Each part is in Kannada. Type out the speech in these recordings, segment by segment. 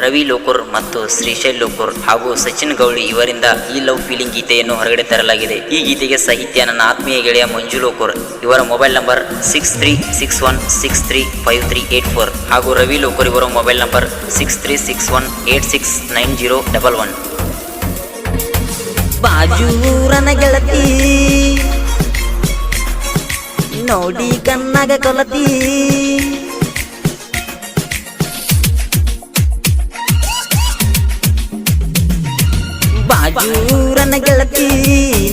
ರವಿ ಲೋಕೂರ್ ಮತ್ತು ಶ್ರೀಶೈಲ್ ಲೋಕೂರ್ ಹಾಗೂ ಸಚಿನ್ ಗೌಳಿ ಇವರಿಂದ ಈ ಲವ್ ಫೀಲಿಂಗ್ ಗೀತೆಯನ್ನು ಹೊರಗಡೆ ತರಲಾಗಿದೆ. ಈ ಗೀತೆಗೆ ಸಾಹಿತ್ಯ ನನ್ನ ಆತ್ಮೀಯ ಗೆಳೆಯ ಮಂಜು ಲೋಕೂರ್. ಇವರ ಮೊಬೈಲ್ ನಂಬರ್ 6361635384 ಹಾಗೂ ರವಿ ಲೋಕೂರ್ ಇವರ ಮೊಬೈಲ್ ನಂಬರ್ 6361869011. ಬಾಜೂರನ ಗೆಳತಿ ನೋಡಿ ಕಣ್ಣಾಗ ಕೊಲತಿ, ಬಾಜೂರನ ಗೆಳತಿ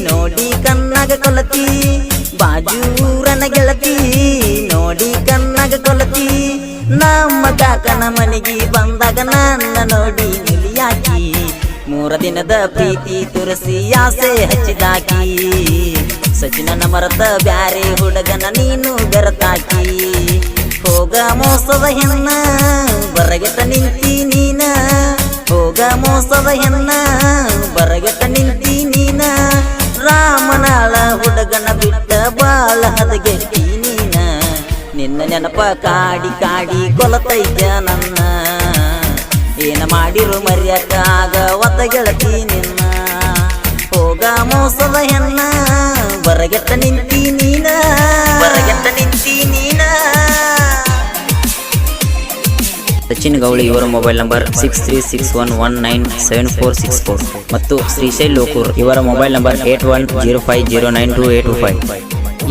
ನೋಡಿ ಕಣ್ಣಾಗ ಕೊಲತಿ, ಬಾಜೂರನ ಗೆಳತಿ ನೋಡಿ ಕಣ್ಣಾಗ ಕೊಲತಿ. ನಮ್ಮ ಕಾಕನ ಮನೆಗೆ ಬಂದಾಗ ನನ್ನ ನೋಡಿ ನಿಲಿಯಾಕಿ, 3 ದಿನದ ಪ್ರೀತಿ ತುರಸಿ ಆಸೆ ಹಚ್ಚಿದಾಕಿ. ಸಚಿನನ ಮರದ ಬ್ಯಾರೆ ಹುಡುಗನ ನೀನು ಬೆರತಾಕಿ. ಹೋಗ ಮೋಸದ ಹೆಣ್ಣ ಬರಗೆಟ್ಟ ನಿಂತಿ ನೀನ, ಹೋಗ ಮೋಸದ ಹೆಣ್ಣ ಬರಗೆಟ್ಟ ನಿಂತಿ ನೀನ. ರಾಮನಾಳ ಹುಡುಗನ ಬಿಟ್ಟ ಬಾಳ ಹದಗೆಟ್ಟಿ ನೀನ, ನಿನ್ನ ನೆನಪ ಕಾಡಿ ಕಾಡಿ ಕೊಲತೈತ ನನ್ನ. ಏನ ಮಾಡಿರು ಮರ್ಯಾಕ ಒತ್ತ ಗೆಳತಿ ನಿನ್ನ. ಹೋಗ ಮೋಸದ ಹೆಣ್ಣ ಬರಗೆಟ್ಟ ನಿಂತಿ ನೀನ, ಬರಗೆಟ್ಟ ನಿಂತಿ ನೀನ. ಸಚಿನ್ ಗೌಳಿ ಇವರ ಮೊಬೈಲ್ ನಂಬರ್ 6361197464 ಮತ್ತು ಶ್ರೀಶೈಲ್ ಲೋಕೂರ್ ಇವರ ಮೊಬೈಲ್ ನಂಬರ್ 8105092825.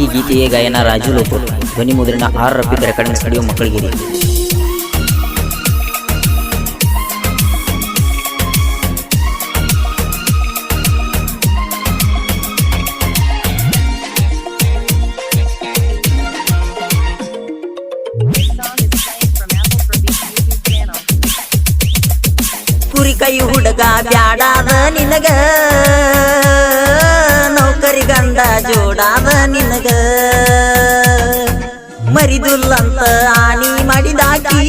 ಈ ಗೀತೆಯ ಗಾಯನ ರಾಜು ಲೋಕೂರ್, ಧ್ವನಿ ಮುದ್ರಣ ಆರ್ ರಫೀಕ್ ರೆಕಾರ್ಡಿಂಗ್ ಸ್ಟುಡಿಯೋ ಮಕ್ಕಳಗಿರಿ. ಕುರಿ ಕೈ ಹುಡುಗ ಬ್ಯಾಡಾದ ನಿನಗ, ನೌಕರಿ ಗಂಡ ಜೋಡಾದ ನಿನಗ. ಮರಿದುಲ್ಲಂತ ಆಣಿ ಮಾಡಿದಾಕಿ,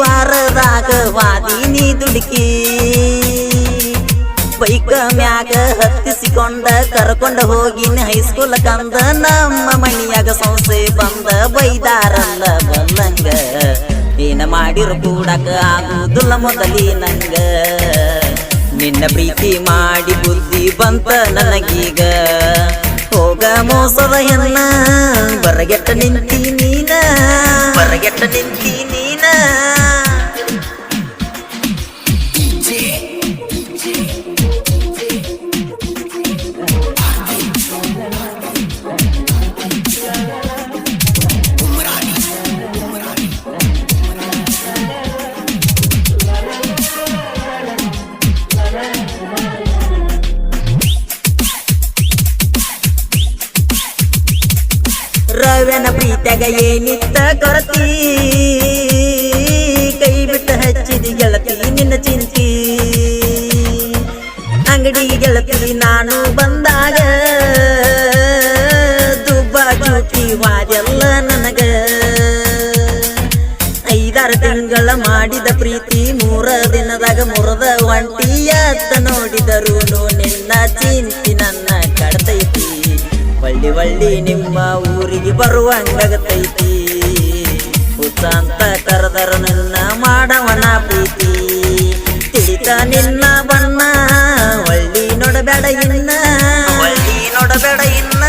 ವಾರದಾಗ ವಾದಿನಿ ದುಡುಕಿ. ಬೈಕ ಮ್ಯಾಗ ಹತ್ತಿಸಿಕೊಂಡ ಕರ್ಕೊಂಡ ಹೋಗಿನ ಹೈಸ್ಕೂಲ್ ಕಂದ. ನಮ್ಮ ಮನಿಯಾಗ ಸಂಸ್ಥೆ ಬಂದ ಬೈದಾರಲ್ಲ ಬಲ್ಲಂಗ, ಏನ ಮಾಡಿರು ಕೂಡಕ ಆಗುದಿಲ್ಲ ಮೊದಲಿ ನಂಗ. ನಿನ್ನ ಪ್ರೀತಿ ಮಾಡಿ ಬುದ್ಧಿ ಬಂತ ನನಗೀಗ. ಹೋಗ ಮೋಸದ ಹೆಣ್ಣ ಬರಗೆಟ್ಟ ನಿಂತಿ ನೀನ, ಬರಗೆಟ್ಟ ನಿಂತಿ ನೀನ. ರವ್ಯನ ಪ್ರೀತ್ಯಾಗ ಏನಿತ್ತ ಕೊರತಿ, ಕೈ ಬಿಟ್ಟ ಹಚ್ಚಿದಿ ಗೆಳತಿ ನಿನ್ನ ಚಿಂತಿ. ಅಂಗಡಿ ಗೆಳತಿ ನಾನು ಬಂದಾಗ ದುಬ್ಬ ಜೂಟಿ ವಾದೆಲ್ಲ ನನಗ. 5-6 ತಿಂಗಳ ಮಾಡಿದ ಪ್ರೀತಿ 3 ದಿನದಾಗ ಮುರದ ಒಂಟಿಯತ್ತ ನೋಡಿದರು ನಿನ್ನ ಚಿಂತಿ ನನ್ನ ಕಡ್ತೈತಿ. ಒಳ್ಳಿ ಒಳ್ಳಿ ನಿಮ್ಮ ಊರಿಗೆ ಬರುವಂಗಾಗತೈತಿ. ಹುಚ್ಚ ಅಂತ ಕರೆದರ ನನ್ನ ಮಾಡವನ ಪ್ರೀತಿ. ತಿಳಿತ ನಿನ್ನ ಬಣ್ಣ ಒಳ್ಳಿ ನೋಡಬೇಡ ಇನ್ನ, ಒಳ್ಳಿ ನೋಡಬೇಡ ಇನ್ನ.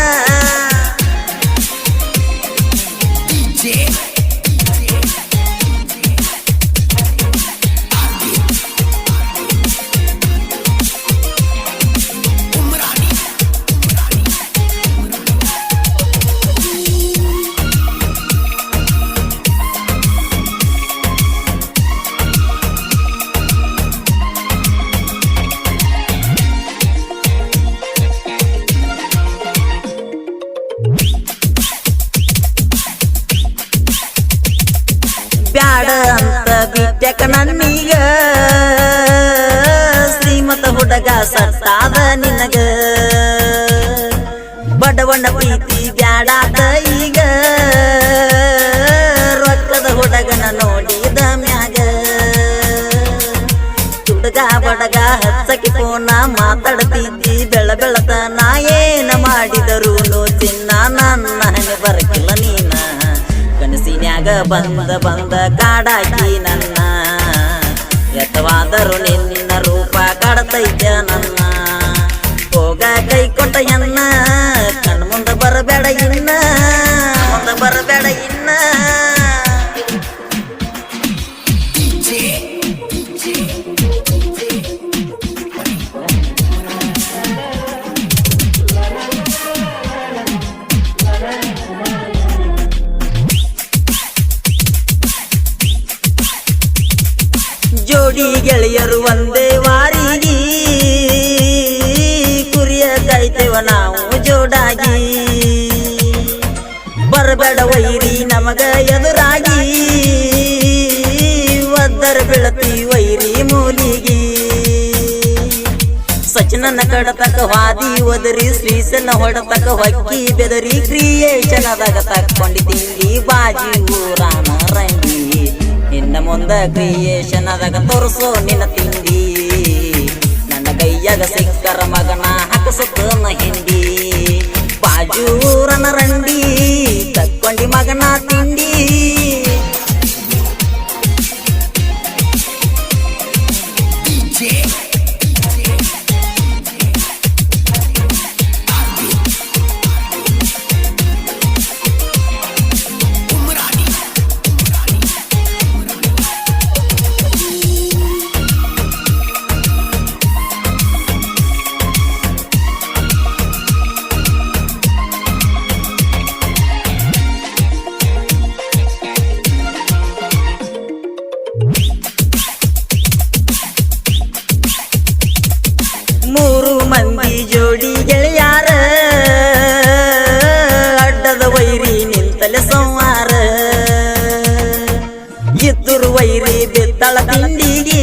ಬ್ಯಾಡ ಅಂತ ಬಿಟ್ಟಕ ನನ್ನೀಗ, ಶ್ರೀಮಂತ ಹುಡುಗ ಸತ್ತಾದ ನಿನಗ. ಬಡವಣ್ಣ ಪ್ರೀತಿ ಬ್ಯಾಡಾದ ಈಗ, ರೊಕ್ಕದ ಹುಡುಗನ ನೋಡಿದ ಮ್ಯಾಗ. ಹುಡುಗ ಬಡಗ ಹಚ್ಚಕ್ಕೆ ಫೋನ ಮಾತಾಡ್ತಿದ್ದಿ ಬೆಳ ಬೆಳತನ. ಏನ ಮಾಡಿದರು ಚಿನ್ನ ನನ್ನ ಬರಕಿಲ್ಲ ನೀನ ಕನಸಿನ್ಯಾಗ ಬಂದ ಕಾಡಾಕಿ ನನ್ನ ಎತ್ತವಾದರೂ ನಿನ್ನ ರೂಪ ಕಾಡತೈತೆ ನನ್ನ ಹೋಗ ಕೈ ಕೊಟ್ಟ ಎನ್ನ ಕಣ್ಮುಂದ ಬರಬೇಡ ಇನ್ನ ಜೋಡಿ ಗೆಳೆಯರು ಒಂದೇ ವಾರಿಗೆ ಕುರಿಯ ಕಾಯ್ತೇವ ನಾವು ಜೋಡಾಗಿ ಬರಬೇಡ ವೈರಿ ನಮಗ ಎದುರಾಗಿ ಒದ್ದರ ಬೀಳತಿ ವೈರಿ ಮೂಲಿಗಿ ಸಚಿನನ್ನ ಕಡತಕ ವಾದಿ ಒದರಿ ಶ್ರೀಸನ್ನ ಹೊಡತಕ ಹೊಕ್ಕಿ ಬೆದರಿ ಕ್ರಿಯೇಷನದಾಗ ತಕ್ಕೊಂಡಿ ತಿಂಡಿ ಬಾಜಿ ಊರಾನ ರಂಡಿ ನಿನ್ನ ಮುಂದ ಕ್ರಿಯೇಷನದಾಗ ತೋರಿಸೋ ನಿನ್ನ ತಿಂಡಿ ನನ್ನ ಕೈಯಾಗ ಸಿಕ್ಕರ ಮಗನ ಹಾಕಸುತ್ತನ ಹಿಂಡಿ ಬಾಜೂರನ ರಂಡಿ ತಕ್ಕೊಂಡಿ ಮಗನ ತಿಂಡಿ ಮೂರು ಮಂದಿ ಜೋಡಿ ಗೆಳೆಯಾರ ಅಡ್ಡದ ವೈರಿ ನಿಂತಲೆ ಸಂವಾರ ಇದ್ದರು ವೈರಿ ಬೆತ್ತಳ ತಿಂಡಿಗಿ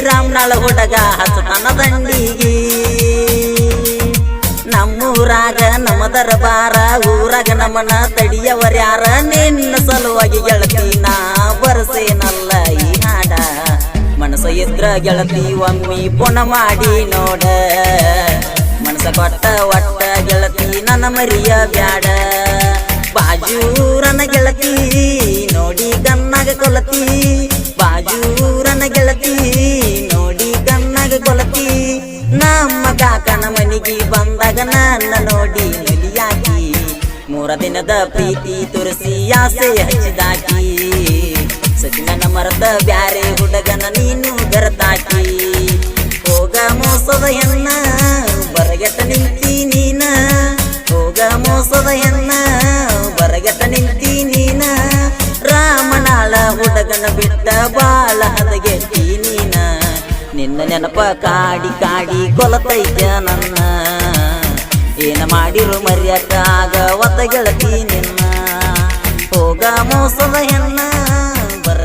ರಾಮನಾಳ ಹುಡುಗ ಹಸತನ ದಂಡಿಗಿ ನಮ್ಮೂರಾಗ ನಮ್ಮ ದರಬಾರ ಊರಾಗ ನಮ್ಮನ ತಡಿಯವರ್ಯಾರ ನಿನ್ನ ಸಲುವಾಗಿ ಗೆಳತಿ ನಾ ಬರಸೇನಲ್ಲ ಈ ಹಾಡ ಮನಸ ಇದ್ರ ಗೆಳತಿ ಒಮ್ಮಿ ಪುಣ ಮಾಡಿ ನೋಡ ಮನಸ ಕೊಟ್ಟ ಒಟ್ಟ ಗೆಳತಿ ನನ್ನ ಮರಿಯ ಬ್ಯಾಡ ಬಾಜೂರನ ಗೆಳತಿ ನೋಡಿ ಕಣ್ಣಾಗ ಕೊಲತಿ ಬಾಜೂರನ ಗೆಳತಿ ನೋಡಿ ಕಣ್ಣಾಗ ಕೊಲತಿ ನಮ್ಮ ಕಾಕನ ಮನಿಗೆ ಬಂದಾಗ ನನ್ನ ನೋಡಿ ನಲಿಯಾಕಿ 3 ದಿನದ ಪ್ರೀತಿ ತೋರಿಸಿ ಆಸೆ ಹಚ್ಚಿದಾಕಿ ಸಚಿನನ ಮರದ ಬ್ಯಾರೆ ಹುಡುಗನ ನೀನು ಗರತಾಕಿ ಹೋಗ ಮೋಸದ ಹೆಣ್ಣ ಬರಗೆಟ್ಟ ನಿಂತಿ ನೀನ ಹೋಗ ಮೋಸದ ಹೆಣ್ಣ ಬರಗೆಟ್ಟ ನಿಂತಿ ನೀನ ರಾಮನಾಳ ಹುಡುಗನ ಬಿಟ್ಟ ಬಾಳ ಹದಗೆಟ್ಟಿ ನೀನ ನಿನ್ನ ನೆನಪ ಕಾಡಿ ಕಾಡಿ ಕೊಲತೈತ ನನ್ನ ಏನ ಮಾಡಿರು ಮರ್ಯಾಕ ಆಗ ಒತ್ತ ಗೆಳತಿ ನಿನ್ನ ಹೋಗ ಮೋಸದ ಹೆಣ್ಣ